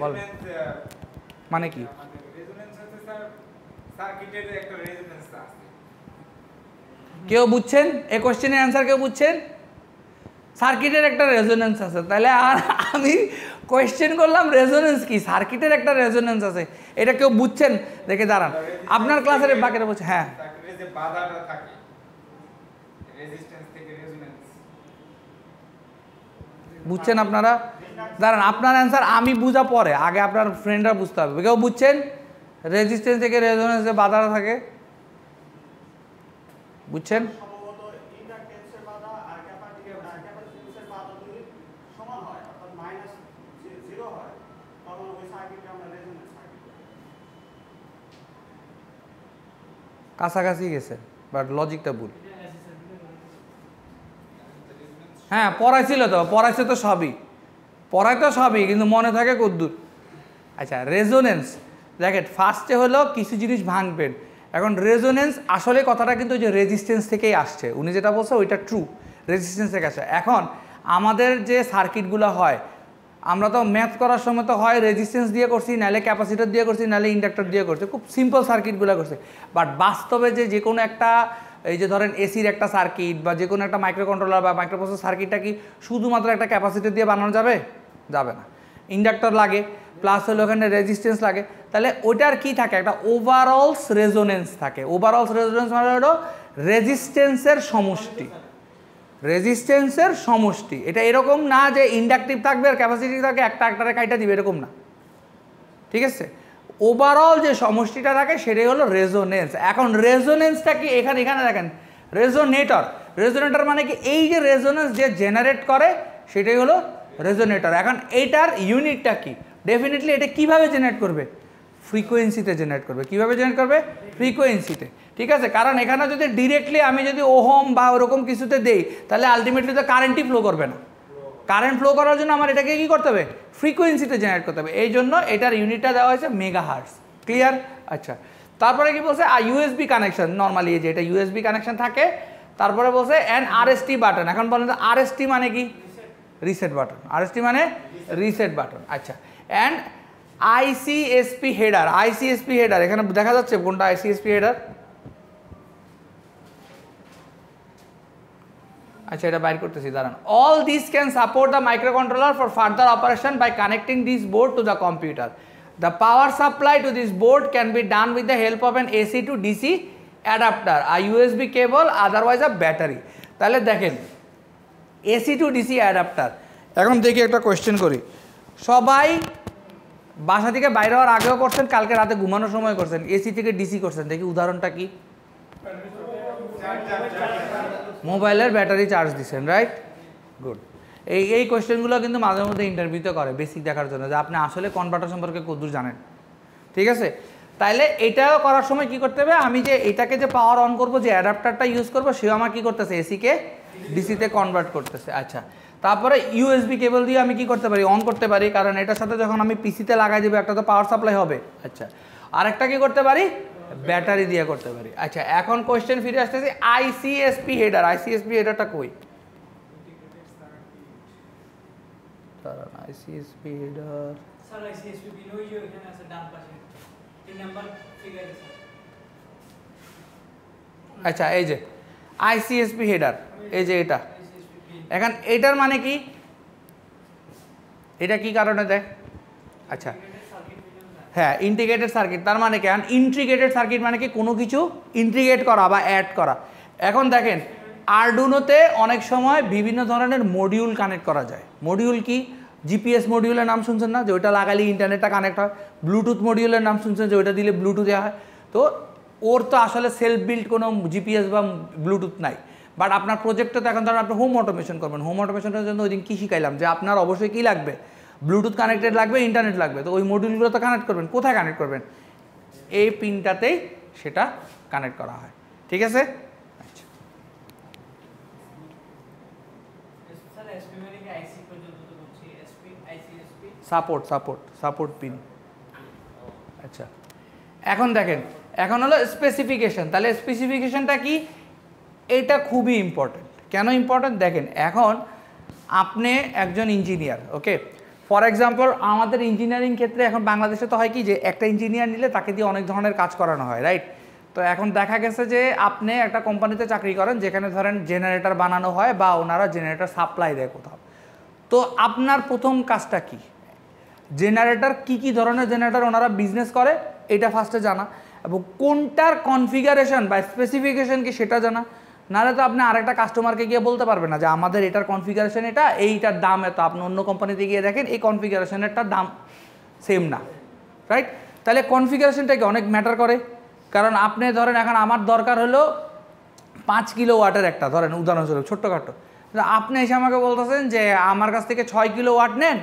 A: বলেন মানে কি, কেউ বুঝছেন এই কোশ্চেনের অ্যান্সার, কেউ বুঝছেন, সার্কিটের একটা রেজোনেন্স আছে, তাহলে আর আমি কোয়েশ্চেন করলাম রেজোনেন্স কি, সার্কিটের একটা রেজোনেন্স আছে, এটা কেউ বুঝছেন দেখে দাঁড়ান, আপনার ক্লাসের বাকিরা বলছে হ্যাঁ বুঝছেন আপনারা, দাঁড়ান আপনার অ্যান্সার আমি বুঝা পরে, আগে আপনার ফ্রেন্ডরা বুঝতে হবে, কেউ বুঝছেন রেজিস্ট্যান্স থেকে রেজোনেন্সে বাধাটা থাকে, বুঝছেন, কাছাকাছি গেছে বাট লজিকটা ভুল। হ্যাঁ পড়াইছিল তো, পড়াইছে তো সবই, পড়াই তো সবই, কিন্তু মনে থাকে কদ্দূর। আচ্ছা রেজোনেন্স দেখেন, ফার্স্টে হলো কিছু জিনিস ভাঙবেন, এখন রেজোনেন্স আসলে কথাটা কিন্তু ওই যে রেজিস্ট্যান্স থেকেই আসছে, উনি যেটা বলছে ওইটা ট্রু, রেজিস্ট্যান্স থেকে আসে। এখন আমাদের যে সার্কিটগুলো হয়, আমরা তো ম্যাথ করার সময় তো হয় রেজিস্ট্যান্স দিয়ে করছি, নাহলে ক্যাপাসিটর দিয়ে করছি, নাহলে ইন্ডাক্টর দিয়ে করছি, খুব সিম্পল সার্কিটগুলো করছে। বাট বাস্তবে যে কোনো একটা, এই যে ধরেন এসির একটা সার্কিট বা যে কোনো একটা মাইক্রো কন্ট্রোলার বা মাইক্রোপ্রসেসর সার্কিটটা কি শুধুমাত্র একটা ক্যাপাসিটর দিয়ে বানানো যাবে, যাবে না, ইন্ডাক্টর লাগে, প্লাস হলো ওখানে রেজিস্ট্যান্স লাগে, তাহলে ওইটার কি থাকে, একটা ওভারঅলস রেজোনেন্স থাকে। ওভারঅলস রেজোনেন্স মানে হলো রেজিস্ট্যান্সের সমষ্টি, রেজিস্ট্যান্সের সমষ্টি। এটা এরকম না যে ইন্ডাকটিভ থাকবে আর ক্যাপাসিটিভ থাকবে, একটা একটারে কাইটা দিবে, এরকম না, ঠিক আছে, ওভারঅল যে সমষ্টিটা থাকে সেটাই হলো রেজোনেন্স। এখন রেজোনেন্সটা কি, এখানে দেখেন রেজোনেটর, রেজোনেটর মানে কি, এই যে রেজোনেন্স যে জেনারেট করে সেটাই হলো রেজোনেটর। এখন এইটার ইউনিটটা কি, ডেফিনেটলি এটা কিভাবে জেনারেট করবে, ফ্রিকোয়েন্সিতে জেনারেট করবে। কিভাবে জেনারেট করবে, ফ্রিকোয়েন্সিতে, ঠিক আছে, কারণ এখানে যদি ডিরেক্টলি আমি যদি ওহম বা ওরকম কিছুতে দেই, তাহলে আলটিমেটলি তো কারেন্টই ফ্লো করবে না, কারেন্ট ফ্লো করার জন্য আমার এটাকে কী করতে হবে, ফ্রিকোয়েন্সিতে জেনারেট করতে হবে, এই জন্য এটার ইউনিটটা দেওয়া হয়েছে মেগাহার্টজ। ক্লিয়ার? আচ্ছা তারপরে কি বলছে, ইউএসবি কানেকশন, নর্মালি এই যে এটা ইউএসবি কানেকশন থাকে, তারপরে বলছে অ্যান আরএসটি বাটন। এখন বলেন তো আরএসটি মানে কি, রিসেট বাটন, আরএসটি মানে রিসেট বাটন। আচ্ছা অ্যান্ড আইসিএসপি হেডার, আইসিএসপি হেডার এখানে দেখা যাচ্ছে কোনটা আইসিএসপি হেডার, আচ্ছা এটা বাইর করতেছি দাঁড়ান। All this can support the microcontroller for further operation by connecting this board to the computer. The power supply to this board can be done with the help of an AC to DC adapter, a USB cable, otherwise a battery. তাহলে দেখেন AC to DC adapter. এখন দেখি একটা question করি, সবাই বাসা থেকে বাইরে হওয়ার আগেও করছেন, কালকে রাতে ঘুমানোর সময় করছেন, এসি থেকে ডিসি করছেন, দেখি উদাহরণটা কি, মোবাইলের ব্যাটারি চার্জ দিচ্ছেন, রাইট, গুড। এই কোয়েশ্চেনগুলো কিন্তু মাঝে মধ্যে ইন্টারভিউতে করে বেসিক দেখার জন্য যে আপনি আসলে কনভার্টার সম্পর্কে কতদূর জানেন, ঠিক আছে। তাইলে এটাও করার সময় কি করতে হবে, আমি যে এটাকে যে পাওয়ার অন করবো, যে অ্যাডাপ্টারটা ইউজ করবো, সেও আমার কী করতেছে, এসিকে ডিসিতে কনভার্ট করতেছে। আচ্ছা তারপরে ইউএসবি কেবল দিয়ে আমি কি করতে পারি, অন করতে পারি, কারণ এটার সাথে যখন আমি পিসিতে লাগাই দেবো একটা তো পাওয়ার সাপ্লাই হবে। আচ্ছা আরেকটা কি করতে পারি, ব্যাটারি দিয়ে করতে পারি। আচ্ছা এখন কোয়েশ্চেন ফিরে আসতেছি, আইসিএসপি হেডার, আইসিএসপি হেডারটা কই, দাঁড়ান আইসিএসপি হেডার
B: স্যার আইসিএসপি পিন ওই যে এখানে আছে ডান পাশে 3 নাম্বার ফিগারে স্যার
A: আচ্ছা এই যে আইসিএসপি হেডার এই যে এটা এখন এটার মানে কি এটা কি কারণে দেয় আচ্ছা হ্যাঁ ইন্টিগ্রেটেড সার্কিট তার মানে কি ইন্টিগ্রেটেড সার্কিট মানে কি কোনো কিছু ইন্টিগ্রেট করা বা অ্যাড করা এখন দেখেন আরডুনোতে অনেক সময় বিভিন্ন ধরনের মডিউল কানেক্ট করা যায় মডিউল কি জিপিএস মডিউলের নাম শুনছেন না যে ওইটা লাগালে ইন্টারনেটটা কানেক্ট হয় ব্লুটুথ মডিউলের নাম শুনছেন যে ওইটা দিলে ব্লুটুথ দেওয়া হয় তো ওর তো আসলে সেলফ বিল্ড কোনো জিপিএস বা ব্লুটুথ নাই বাট আপনার প্রজেক্টটা তো এখন ধরেন আপনি হোম অটোমেশন করবেন হোম অটোমেশনের জন্য ওই দিন কী শিখাইলাম যে আপনার অবশ্যই কী লাগবে ব্লুটুথ কানেক্টেড লাগবে ইন্টারনেট লাগবে তো ওই মডিউলগুলো তো কানেক্ট করবেন কোথায় কানেক্ট করবেন এই পিনটাতেই সেটা কানেক্ট করা হয় ঠিক আছে আচ্ছা
B: স্যার এসপি মানে কি আইসি পর্যন্ত তো বলছি এসপি আইসিএসপি
A: সাপোর্ট পিন আচ্ছা এখন দেখেন এখন হলো স্পেসিফিকেশন তাহলে স্পেসিফিকেশনটা কি এটা খুবই ইম্পর্টেন্ট কেন ইম্পর্টেন্ট দেখেন এখন আপনি একজন ইঞ্জিনিয়ার ওকে ফর এক্সাম্পল আমাদের ইঞ্জিনিয়ারিং ক্ষেত্রে এখন বাংলাদেশে তো হয় কি যে একটা ইঞ্জিনিয়ার নিলে তাকে দিয়ে অনেক ধরনের কাজ করানো হয় রাইট তো এখন দেখা গেছে যে আপনি একটা কোম্পানিতে চাকরি করেন যেখানে ধরেন জেনারেটর বানানো হয় বা ওনারা জেনারেটর সাপ্লাই দেয় কোথাও তো আপনার প্রথম কাজটা কি জেনারেটর কি ধরনের জেনারেটর ওনারা বিজনেস করে এটা ফার্স্টে জানা এবং কোনটার কনফিগারেশন বা স্পেসিফিকেশন কি সেটা জানা নাহলে তো আপনি আরেকটা কাস্টমারকে গিয়ে বলতে পারবেন না যে আমাদের এটার কনফিগারেশন এটা এইটার দাম এত আপনি অন্য কোম্পানিতে গিয়ে দেখেন এই কনফিগারেশনেরটার দাম সেম না রাইট তাহলে কনফিগারেশনটা কি অনেক ম্যাটার করে কারণ আপনি ধরেন এখন আমার দরকার হলো 5 কিলো ওয়াটের একটা ধরেন উদাহরণস্বরূপ ছোট্টখাটো আপনি এসে আমাকে বলতেছেন যে আমার কাছ থেকে 6 কিলো ওয়াট নেন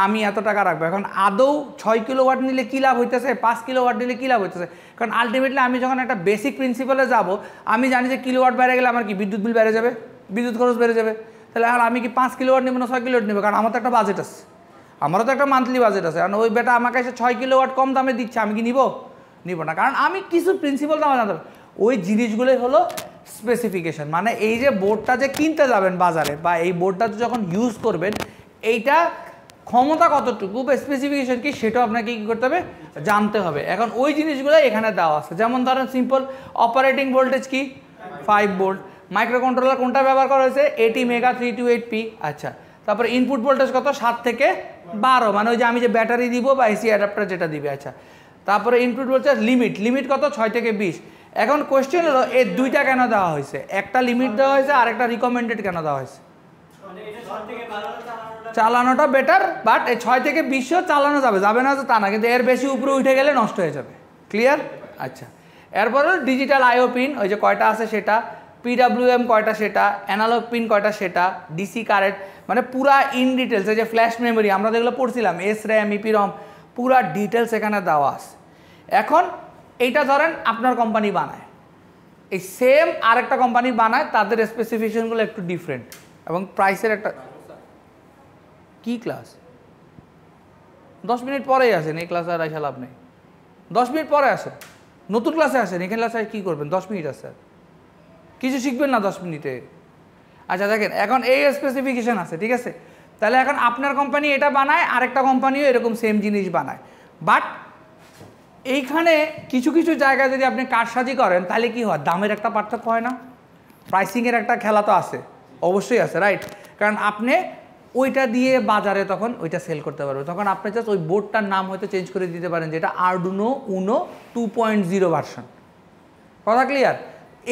A: আমি এত টাকা রাখবো এখন আদৌ 6 কিলো ওয়াট নিলে কী লাভ হইতেছে 5 কিলো ওয়াট নিলে কী লাভ হইতেছে কারণ আলটিমেটলি আমি যখন একটা বেসিক প্রিন্সিপালে যাব আমি জানি যে কিলো ওয়াট বেড়ে গেলে আমার কি বিদ্যুৎ বিল বেড়ে যাবে বিদ্যুৎ খরচ বেড়ে যাবে তাহলে আর আমি কি 5 কিলো ওয়াট নেবো না 6 কিলো ওয়াট নেবো কারণ আমার তো একটা বাজেট আছে আমারও তো একটা মান্থলি বাজেট আছে কারণ ওই বেটা আমাকে এসে 6 কিলো ওয়াট কম দামে দিচ্ছে আমি কি নিব না কারণ আমি কিছু প্রিন্সিপাল দামে জানতে হবে ওই জিনিসগুলোই হলো স্পেসিফিকেশন মানে এই যে বোর্ডটা যে কিনতে যাবেন বাজারে বা এই বোর্ডটা যখন ইউজ করবেন এইটা ক্ষমতা কতটুকু বা স্পেসিফিকেশন কি সেটাও আপনাকে কী করতে হবে জানতে হবে এখন ওই জিনিসগুলো এখানে দেওয়া আছে যেমন ধরেন সিম্পল অপারেটিং ভোল্টেজ কি 5 ভোল্ট মাইক্রো কন্ট্রোলার কোনটা ব্যবহার করা হয়েছে 80 মেগা 328P আচ্ছা তারপরে ইনপুট ভোল্টেজ কত 7 থেকে 12 মানে ওই যে আমি যে ব্যাটারি দিব বা এসি অ্যাডাপ্টার যেটা দিবে আচ্ছা তারপরে ইনপুট ভোল্টেজ লিমিট কত 6 থেকে 20 এখন কোয়েশ্চেন হলো এই দুইটা কেন দেওয়া হয়েছে একটা লিমিট দেওয়া হয়েছে আর একটা রিকমেন্ডেড কেন দেওয়া হয়েছে চালানোটা বেটার বাট এই 6 থেকে 20 চালানো যাবে না তা না কিন্তু এর বেশি উপরে উঠে গেলে নষ্ট হয়ে যাবে ক্লিয়ার আচ্ছা এরপরে ডিজিটাল আইও পিন ওই যে কয়টা আছে সেটা পিডাব্লিউএম কয়টা সেটা অ্যানালগ পিন কয়টা সেটা ডিসি কারেন্ট মানে পুরা ইন ডিটেলস এই যে ফ্ল্যাশ মেমোরি আমরা যেগুলো পড়ছিলাম এস র্যাম ইপিরম পুরা ডিটেলস এখানে দেওয়া আছে এখন এইটা ধরেন আপনার কোম্পানি বানায় এই সেম আরেকটা কোম্পানি বানায় তাদের স্পেসিফিকেশনগুলো একটু ডিফারেন্ট এবং প্রাইসের একটা কি ক্লাস 10 মিনিট পরেই আসেন এই ক্লাসে আর আইসা লাভ নেই 10 মিনিট পরে আসেন নতুন ক্লাসে আসেন এখানে ক্লাসে কী করবেন 10 মিনিট আছে কিছু শিখবেন না 10 মিনিটে আচ্ছা দেখেন এখন এই স্পেসিফিকেশন আছে ঠিক আছে তাহলে এখন আপনার কোম্পানি এটা বানায় আরেকটা কোম্পানিও এরকম সেম জিনিস বানায় বাট এইখানে কিছু জায়গায় যদি আপনি কারসাজি করেন তাহলে কি হয় দামের একটা পার্থক্য হয় না প্রাইসিংয়ের একটা খেলা তো আছে অবশ্যই আছে রাইট কারণ আপনি ওইটা দিয়ে বাজারে তখন ওইটা সেল করতে পারবে তখন আপনি জাস্ট ওই বোর্ডটার নাম হয়তো চেঞ্জ করে দিতে পারেন যেটা আরডুনো উনো 2.0 ভার্সন কথা ক্লিয়ার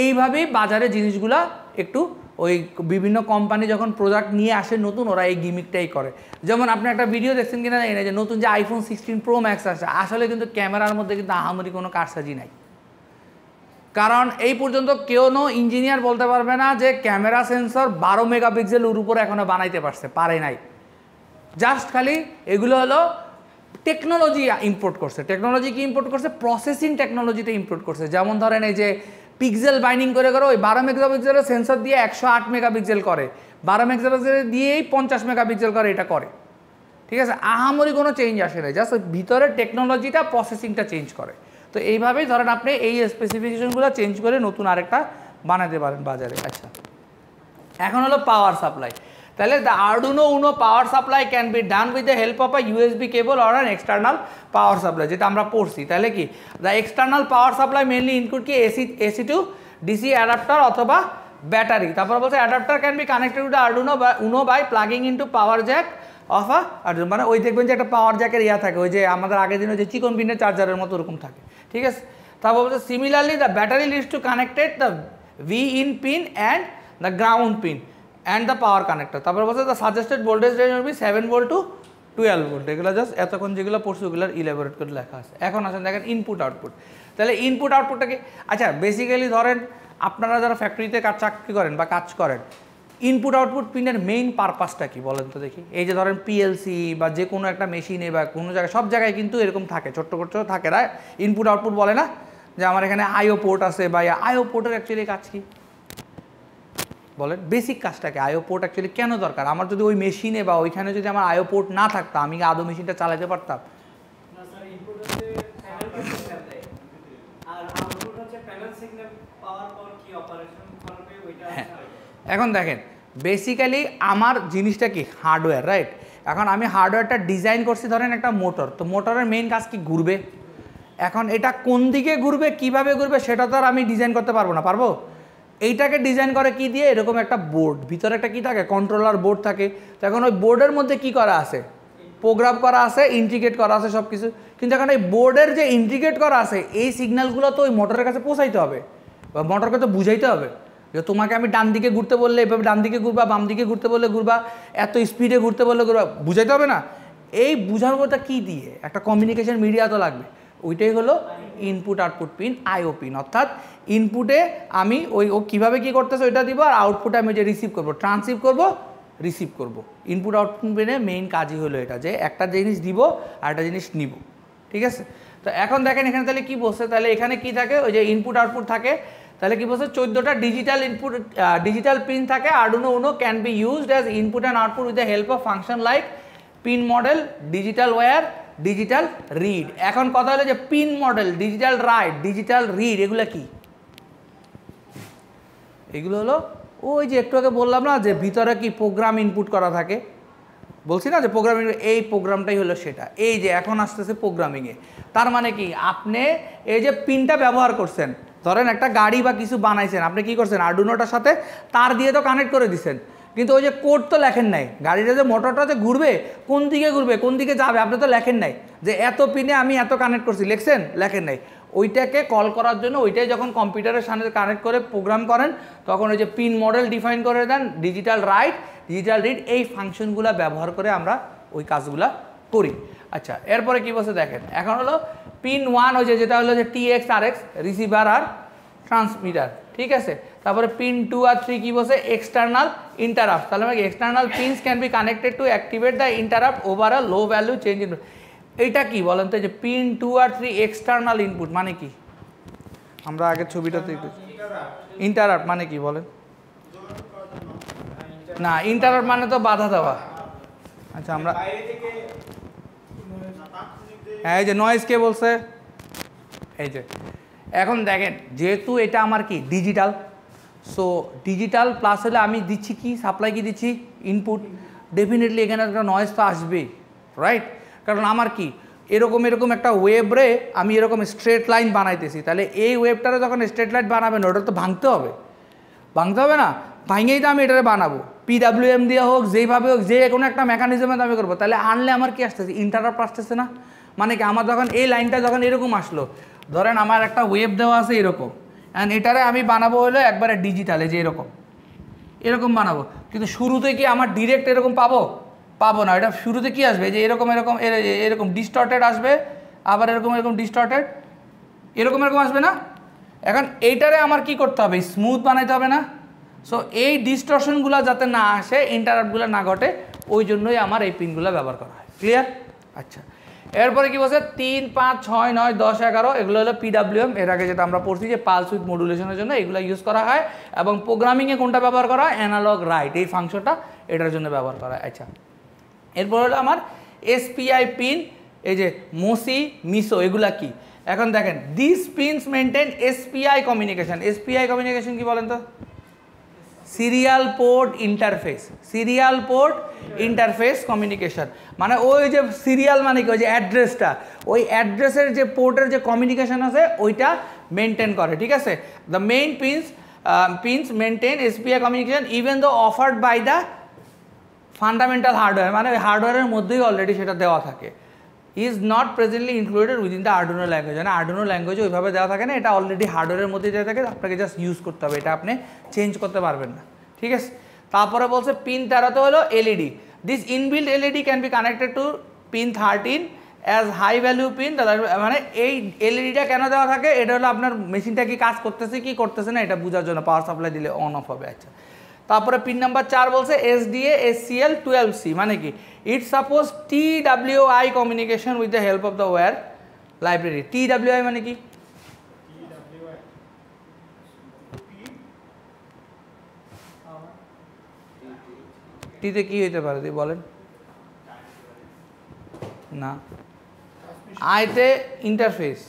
A: এইভাবেই বাজারে জিনিসগুলা একটু ওই বিভিন্ন কোম্পানি যখন প্রোডাক্ট নিয়ে আসে নতুন ওরা এই গিমিকটাই করে যেমন আপনি একটা ভিডিও দেখছেন কিনা জানি না যে নতুন যে আইফোন 16 প্রো ম্যাক্স আসে আসলে কিন্তু ক্যামেরার মধ্যে কিন্তু আহামরি কোনো কারসাজি নাই কারণ এই পর্যন্ত কেউ ইঞ্জিনিয়ার বলতে পারবে না যে ক্যামেরা সেন্সর 12 মেগাপিক্সেল ওর উপরে এখনও বানাইতে পারে নাই জাস্ট খালি এগুলো হলো টেকনোলজি ইম্পোর্ট করছে টেকনোলজি কি ইম্পোর্ট করছে প্রসেসিং টেকনোলজিটা ইম্পোর্ট করছে যেমন ধরেন এই যে পিক্সেল বাইন্ডিং করে ওই 12 মেগাপিক্সেলের সেন্সর দিয়ে 108 মেগাপিক্সেল করে 12 মেগাপিক্সেল দিয়েই 50 মেগাপিক্সেল করে এটা করে ঠিক আছে আহামরি কোনো চেঞ্জ আসে না জাস্ট ভিতরে টেকনোলজিটা প্রসেসিংটা চেঞ্জ করে তো এইভাবেই ধরেন আপনি এই স্পেসিফিকেশনগুলো চেঞ্জ করে নতুন আরেকটা বানাতে পারেন বাজারে আচ্ছা এখন হলো পাওয়ার সাপ্লাই তাহলে the Arduino Uno power supply can be done with the help of a USB cable or an external power supply, যেটা আমরা পড়ছি। তাহলে কি the external power supply mainly include কি এসি টু ডিসি অ্যাডাপ্টার অথবা battery. তারপর বলছে adapter can be connected to the Arduino Uno by plugging into power jack of a Arduino, মানে ওই দেখবেন যে একটা পাওয়ার জ্যাকের ইয়া থাকে, ওই যে আমাদের আগের দিনে যে চিকন পিনের চার্জারের মতো ওরকম থাকে, ঠিক আছে। তারপর বলছে similarly the battery leads to connected the V in pin and the ground pin and the power connector. তারপর বলছে the suggested voltage range will be 7 volt to 12 volt. এগুলো জাস্ট এতক্ষণ যেগুলো পড়ছে ওগুলোর ইলাবোরেট করে লেখা আছে। এখন আসেন দেখেন ইনপুট আউটপুট। তাহলে ইনপুট আউটপুটটা কি? আচ্ছা বেসিক্যালি ধরেন আপনারা যারা ফ্যাক্টরিতে চাকরি করেন বা কাজ করেন, ইনপুট আউটপুট পিনের মেইন পারপাসটা কি বলেন তো দেখি? এই যে ধরেন পিএলসি বা যে কোনো একটা মেশিনে বা কোনো জায়গায়, সব জায়গায় কিন্তু এরকম থাকে, ছোট্ট ছোট্ট থাকে না, ইনপুট আউটপুট বলে না, যে আমার এখানে আইও পোর্ট আছে বা আইও পোর্টের অ্যাকচুয়ালি কাজ কি বলেন? বেসিক কাজটাকে আইও পোর্ট অ্যাকচুয়ালি কেন দরকার? আমার যদি ওই মেশিনে বা ওইখানে যদি আমার আইও পোর্ট না থাকতো, আমি কি আদৌ মেশিনটা চালাতে পারতাম?
B: না স্যার, ইনপুট হচ্ছে প্যানেল সিগন্যাল দেয়, আর আউটপুট হচ্ছে প্যানেল সিগন্যাল পাওয়ার পর কি অপারেশন করবে ওইটা।
A: এখন দেখেন বেসিক্যালি আমার জিনিসটা কি হার্ডওয়্যার, রাইট? এখন আমি হার্ডওয়্যারটা ডিজাইন করছি ধরেন একটা মোটর, তো মোটরের মেইন কাজ কি? ঘুরবে। এখন এটা কোন দিকে ঘুরবে, কিভাবে ঘুরবে, সেটা তো আর আমি ডিজাইন করতে পারবো না, পারবো? এইটাকে ডিজাইন করে কি দিয়ে? এরকম একটা বোর্ড, ভিতরে একটা কি থাকে? কন্ট্রোলার বোর্ড থাকে। তো এখন ওই বোর্ডের মধ্যে কি করা আছে? প্রোগ্রাম করা আছে, ইন্টিগ্রেট করা আছে সব কিছু। কিন্তু এখন এই বোর্ডের যে ইন্টিগ্রেট করা আছে, এই সিগন্যালগুলো তো ওই মোটরের কাছে পৌঁছাইতে হবে বা মোটরকে তো বুঝাইতে হবে যে তোমাকে আমি ডান দিকে ঘুরতে বললে এভাবে ডান দিকে ঘুরবা, বাম দিকে ঘুরতে বললে ঘুরবা, এত স্পিডে ঘুরতে বললে ঘুরবা, বুঝাইতে হবে না? এই বুঝার কথা কী দিয়ে? একটা কমিউনিকেশন মিডিয়া তো লাগবে। ওইটাই হলো ইনপুট আউটপুট পিন, আইও পিন। অর্থাৎ ইনপুটে আমি ওই ও কীভাবে কী করতেছে ওইটা দিব, আর আউটপুটে আমি যে রিসিভ করবো, ট্রান্সিভ করবো, রিসিভ করব। ইনপুট আউটপুট পিনের মেইন কাজই হলো এটা, যে একটা জিনিস দিব আর একটা জিনিস নিব, ঠিক আছে? তো এখন দেখেন এখানে তাহলে কী বলছে, তাহলে এখানে কি থাকে? ওই যে ইনপুট আউটপুট থাকে। তাহলে কি বলছে? 14টা ডিজিটাল ইনপুট ডিজিটাল পিন থাকে। Arduino Uno can be used as input and output with the help of function like pin model, digital wire, digital read. এখন কথা হলো যে pin model, digital write, digital read, এগুলো কি? এগুলো হলো ওই যে একটু আগে বললাম না যে ভিতরে কি প্রোগ্রাম ইনপুট করা থাকে, বলছি না যে প্রোগ্রামিং, এই প্রোগ্রামটাই হলো সেটা। এই যে এখন আসতেছে প্রোগ্রামিংয়ে, তার মানে কি? আপনি এই যে পিনটা ব্যবহার করছেন, ধরেন একটা গাড়ি বা কিছু বানাইছেন, আপনি কি করছেন? আরডুইনোটার সাথে তার দিয়ে তো কানেক্ট করে দিচ্ছেন, কিন্তু ওই যে কোড তো লেখেন নাই। গাড়িটা যে মোটরটা যে ঘুরবে, কোন দিকে ঘুরবে, কোন দিকে যাবে, আপনি তো লেখেন নাই যে এত পিনে আমি এত কানেক্ট করছি, লিখছেন? লেখেন নাই। ওইটাকে কল করার জন্য ওইটাই যখন কম্পিউটারের সামনে কানেক্ট করে প্রোগ্রাম করেন, তখন ওই যে পিন মডেল ডিফাইন করে দেন, ডিজিটাল রাইট, ডিজিটাল রিড, এই ফাংশনগুলো ব্যবহার করে আমরা ওই কাজগুলো করি। আচ্ছা, এরপরে কী বলছে দেখেন, এখন হলো পিন 1 ওই যে যেটা হলো যে টিএক্স আর এক্স, রিসিভার আর ট্রান্সমিটার, ঠিক আছে? তারপরে পিন 2 আর 3 কি বলছে? External interrupt. তাহলে মানে external pins can be connected two activate the interrupt over a low value change in. এইটা কি বলেন তো? যে পিন 2 আর 3 এক্সটার্নাল ইনপুট মানে কি? আমরা আগের ছবিটাতে ইন্টারাপ্ট মানে কি বলেন? না, ইন্টারাপ্ট মানে তো বাধা দেওয়া। আচ্ছা, আমরা হ্যাঁ, এই যে নয়েজ কে বলছে? এই যে এখন দেখেন, যেহেতু এটা আমার কি ডিজিটাল, সো ডিজিটাল প্লাস হলে আমি দিচ্ছি কি? সাপ্লাই কি দিচ্ছি? ইনপুট। ডেফিনেটলি এখানে একটা নয়েজ তো আসবেই, রাইট? কারণ আমার কি এরকম এরকম একটা ওয়েব রে আমি এরকম স্ট্রেট লাইন বানাইতেছি, তাহলে এই ওয়েবটারে যখন স্ট্রেট লাইন বানাবেন ওটা তো ভাঙতে হবে, ভাঙতে হবে না? ভাঙেই তো আমি এটারে বানাবো, পিডাব্লিউএম দিয়ে হোক, যেইভাবে হোক, যে কোনো একটা মেকানিজমে আমি করবো। তাহলে আনলে আমার কি আসতেছে? ইন্টারাপ্ট আসতেছে না? মানে কি আমার যখন এই লাইনটা যখন এরকম আসলো, ধরেন আমার একটা ওয়েব দেওয়া আছে এরকম, অ্যান্ড এটারে আমি বানাবো হলো একবারে ডিজিটালে, যে এরকম এরকম বানাবো, কিন্তু শুরুতে কি আমার ডিরেক্ট এরকম পাবো? পাবো না। এটা শুরুতে কি আসবে? যে এরকম এরকম এরকম ডিস্টর্টেড আসবে, আবার এরকম এরকম ডিস্টর্টেড, এরকম এরকম আসবে না? এখন এইটারে আমার কি করতে হবে? স্মুথ বানাইতে হবে না? সো এই ডিস্টর্শনগুলো যাতে না আসে, ইন্টারাপ্টগুলো না ঘটে, ওই জন্যই আমার এই পিনগুলো ব্যবহার করা হয়। ক্লিয়ার? আচ্ছা, এরপরে কি বলছে? 3, 5, 6, 9, 10, 11 এগুলো হলো পিডাব্লিউএম। এর আগে যেটা আমরা পড়ছি যে পালস উইথ মডুলেশনের জন্য এগুলো ইউজ করা হয়, এবং প্রোগ্রামিংয়ে কোনটা ব্যবহার করা হয়? অ্যানালগ রাইট, এই ফাংশনটা এটার জন্য ব্যবহার করা হয়। আচ্ছা, এরপর হলো আমার এসপিআই পিন, এই যে মোসি, মিসো, এগুলা কি? এখন দেখেন, this pins maintain SPI communication. SPI communication কি বলেন তো? সিরিয়াল পোর্ট ইন্টারফেস কমিউনিকেশন, মানে ওই যে সিরিয়াল মানে কি, ওই যে অ্যাড্রেসটা, ওই অ্যাড্রেসের যে পোর্টের যে কমিউনিকেশন আছে ওইটা মেনটেন করে, ঠিক আছে। The main pins maintain SPI communication even though offered by the fundamental hardware, মানে ওই হার্ডওয়্যারের মধ্যেই অলরেডি সেটা দেওয়া থাকে। Is not presently included within the Arduino language, মানে আর্ডুইনো ল্যাঙ্গুয়েজে ওইভাবে দেওয়া থাকে না, এটা অলরেডি হার্ডওয়্যারের মধ্যে দেওয়া থাকে, আপনাকে জাস্ট ইউজ করতে হবে, এটা আপনি চেঞ্জ করতে পারবেন না, ঠিক আছে। তারপরে বলছে পিন 13 হলো LED. This inbuild LED can be connected to pin 13 as high value pin, মানে এই এলইডিটা কেন দেওয়া থাকে, এটা হলো আপনার মেশিনটা কি কাজ করতেছে কি করতেছে না এটা বোঝার জন্য, পাওয়ার সাপ্লাই দিলে অন অফ হবে। আচ্ছা, তারপরে পিন নাম্বার 4 বলছে এসডিএ এসসিএল 12C, মানে কি it suppose TWI communication with the help of the wire library. TWI মানে কি? টিতে কি হইতে পারে তুই বলেন না, আইতে ইন্টারফেস,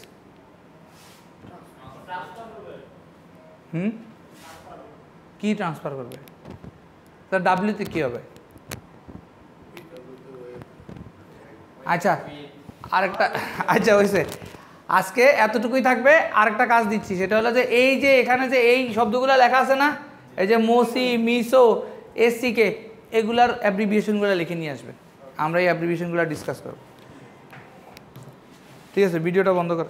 A: কি ট্রান্সফার করবে, তো ডাব্লিউতে কি হবে? আচ্ছা আরেকটা, আচ্ছা হয়েছে, আজকে এতটুকুই থাকবে। আরেকটা কাজ দিচ্ছি, সেটা হলো যে এই যে এখানে যে এই শব্দগুলো লেখা আছে না, এই যে মোসি, মিসো, এসসিকে, এগুলার অ্যাব্রিভিয়েশনগুলো লিখে নিয়ে আসবেন, আমরা এই অ্যাব্রিভিয়েশনগুলো ডিসকাস করব, ঠিক আছে। ভিডিওটা বন্ধ কর।